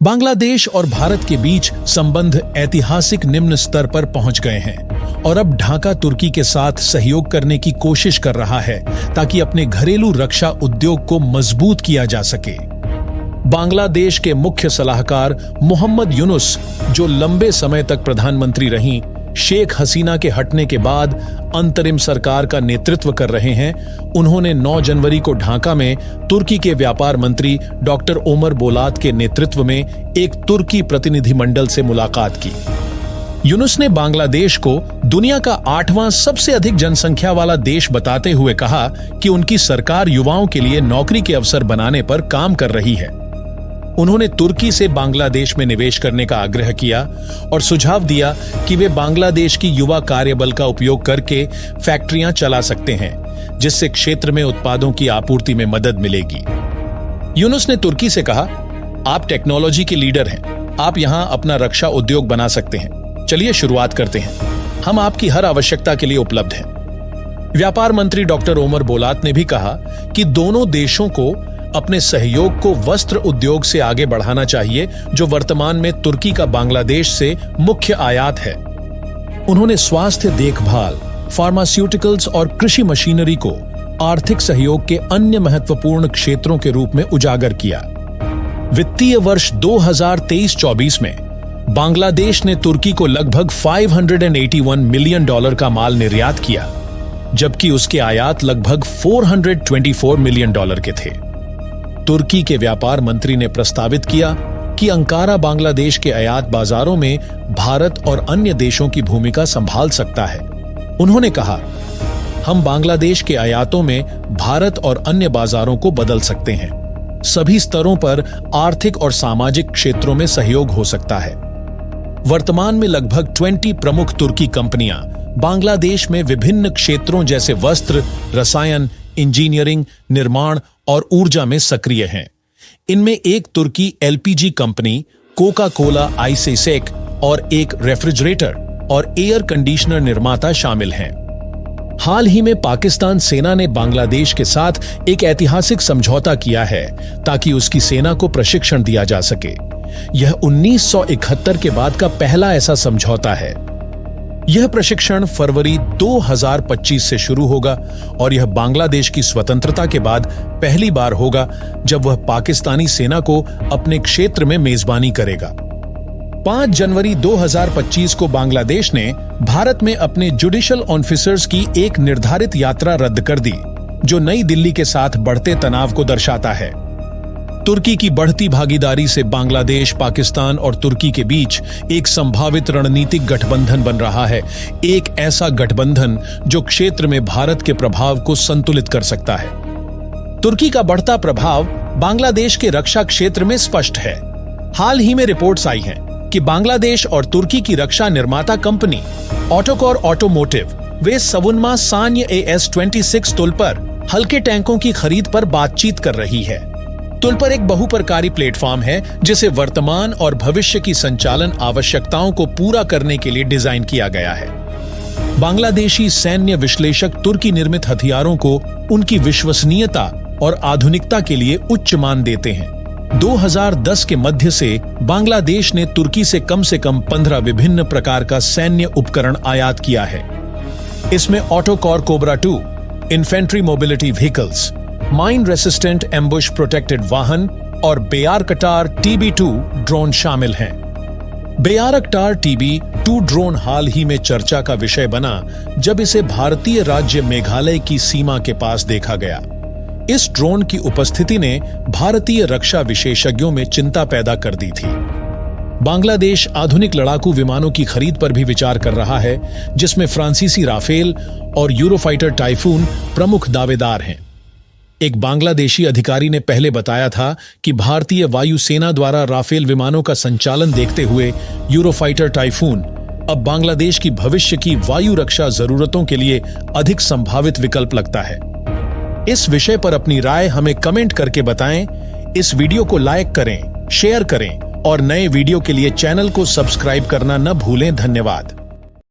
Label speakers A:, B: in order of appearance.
A: बांग्लादेश और भारत के बीच संबंध ऐतिहासिक निम्न स्तर पर पहुंच गए हैं और अब ढाका तुर्की के साथ सहयोग करने की कोशिश कर रहा है ताकि अपने घरेलू रक्षा उद्योग को मजबूत किया जा सके। बांग्लादेश के मुख्य सलाहकार मोहम्मद यूनुस, जो लंबे समय तक प्रधानमंत्री रहीं, शेख हसीना के हटने के बाद अंतरिम सरकार का नेतृत्व कर रहे हैं। उन्होंने 9 जनवरी को ढाका में तुर्की के व्यापार मंत्री डॉक्टर ओमर बोलात के नेतृत्व में एक तुर्की प्रतिनिधिमंडल से मुलाकात की। यूनुस ने बांग्लादेश को दुनिया का 8वां सबसे अधिक जनसंख्या वाला देश बताते हुए कहा कि उनकी सरकार युवाओं के लिए नौकरी के अवसर बनाने पर काम कर रही है। उन्होंने तुर्की से बांग्लादेश में निवेश करने का आग्रह किया और सुझाव दिया कि वे बांग्लादेश की युवा कार्यबल का उपयोग करके फैक्ट्रियां चला सकते हैं, जिससे क्षेत्र में उत्पादों की आपूर्ति में मदद मिलेगी। यूनुस ने तुर्की से कहा, आप टेक्नोलॉजी के लीडर हैं, आप यहां अपना रक्षा उद्योग बना सकते हैं, चलिए शुरुआत करते हैं, हम आपकी हर आवश्यकता के लिए उपलब्ध हैं। व्यापार मंत्री डॉक्टर ओमर बोलात ने भी कहा कि दोनों देशों को अपने सहयोग को वस्त्र उद्योग से आगे बढ़ाना चाहिए, जो वर्तमान में तुर्की का बांग्लादेश से मुख्य आयात है। उन्होंने स्वास्थ्य देखभाल, फार्मास्यूटिकल्स और कृषि मशीनरी को आर्थिक सहयोग के अन्य महत्वपूर्ण क्षेत्रों के रूप में उजागर किया। वित्तीय वर्ष 2023-24 में बांग्लादेश ने तुर्की को लगभग $581 मिलियन का माल निर्यात किया, जबकि उसके आयात लगभग $424 मिलियन के थे। तुर्की के व्यापार मंत्री ने प्रस्तावित किया कि अंकारा बांग्लादेश के आयात बाजारों में भारत और अन्य देशों की भूमिका संभाल सकता है। उन्होंने कहा, हम बांग्लादेश के आयातों में भारत और अन्य बाजारों को बदल सकते हैं। सभी स्तरों पर आर्थिक और सामाजिक क्षेत्रों में सहयोग हो सकता है। वर्तमान में लगभग 20 प्रमुख तुर्की कंपनियां बांग्लादेश में विभिन्न क्षेत्रों जैसे वस्त्र, रसायन, इंजीनियरिंग, निर्माण और ऊर्जा में सक्रिय हैं। इनमें एक तुर्की एलपीजी कंपनी, कोका कोला आइसेसेक और एक रेफ्रिजरेटर और एयर कंडीशनर निर्माता शामिल हैं। हाल ही में पाकिस्तान सेना ने बांग्लादेश के साथ एक ऐतिहासिक समझौता किया है ताकि उसकी सेना को प्रशिक्षण दिया जा सके। यह 1971 के बाद का पहला ऐसा समझौता है। यह प्रशिक्षण फरवरी 2025 से शुरू होगा और यह बांग्लादेश की स्वतंत्रता के बाद पहली बार होगा जब वह पाकिस्तानी सेना को अपने क्षेत्र में मेजबानी करेगा। 5 जनवरी 2025 को बांग्लादेश ने भारत में अपने जुडिशियल ऑफिसर्स की एक निर्धारित यात्रा रद्द कर दी, जो नई दिल्ली के साथ बढ़ते तनाव को दर्शाता है। तुर्की की बढ़ती भागीदारी से बांग्लादेश, पाकिस्तान और तुर्की के बीच एक संभावित रणनीतिक गठबंधन बन रहा है, एक ऐसा गठबंधन जो क्षेत्र में भारत के प्रभाव को संतुलित कर सकता है। तुर्की का बढ़ता प्रभाव बांग्लादेश के रक्षा क्षेत्र में स्पष्ट है। हाल ही में रिपोर्ट्स आई हैं कि बांग्लादेश और तुर्की की रक्षा निर्माता कंपनी ऑटोकोर ऑटोमोटिव वे सवुन्मा सान्य AS-26 तुल पर हल्के टैंकों की खरीद पर बातचीत कर रही है। तुल पर एक बहुप्रकारी प्लेटफॉर्म है जिसे वर्तमान और भविष्य की संचालन आवश्यकताओं को पूरा करने के लिए डिजाइन किया गया है। बांग्लादेशी सैन्य विश्लेषक तुर्की निर्मित हथियारों को उनकी विश्वसनीयता और आधुनिकता के लिए उच्च मान देते हैं। 2010 के मध्य से बांग्लादेश ने तुर्की से कम 15 विभिन्न प्रकार का सैन्य उपकरण आयात किया है। इसमें Otokar Cobra 2, infantry mobility vehicles, mine resistant ambush protected वाहन और बेयारकटार TB2 ड्रोन शामिल हैं। बेयारकटार TB2 ड्रोन हाल ही में चर्चा का विषय बना जब इसे भारतीय राज्य मेघालय की सीमा के पास देखा गया। इस ड्रोन की उपस्थिति ने भारतीय रक्षा विशेषज्ञों में चिंता पैदा कर दी थी। बांग्लादेश आधुनिक लड़ाकू विमानों की खरीद पर भी विचार कर रहा है, जिसमें फ्रांसीसी राफेल और यूरोफाइटर टाइफून प्रमुख दावेदार हैं। एक बांग्लादेशी अधिकारी ने पहले बताया था कि भारतीय वायुसेना द्वारा राफेल विमानों का संचालन देखते हुए यूरोफाइटर टाइफून अब बांग्लादेश की भविष्य की वायु रक्षा जरूरतों के लिए अधिक संभावित विकल्प लगता है। इस विषय पर अपनी राय हमें कमेंट करके बताएं। इस वीडियो को लाइक करें, शेयर करें और नए वीडियो के लिए चैनल को सब्सक्राइब करना न भूलें। धन्यवाद।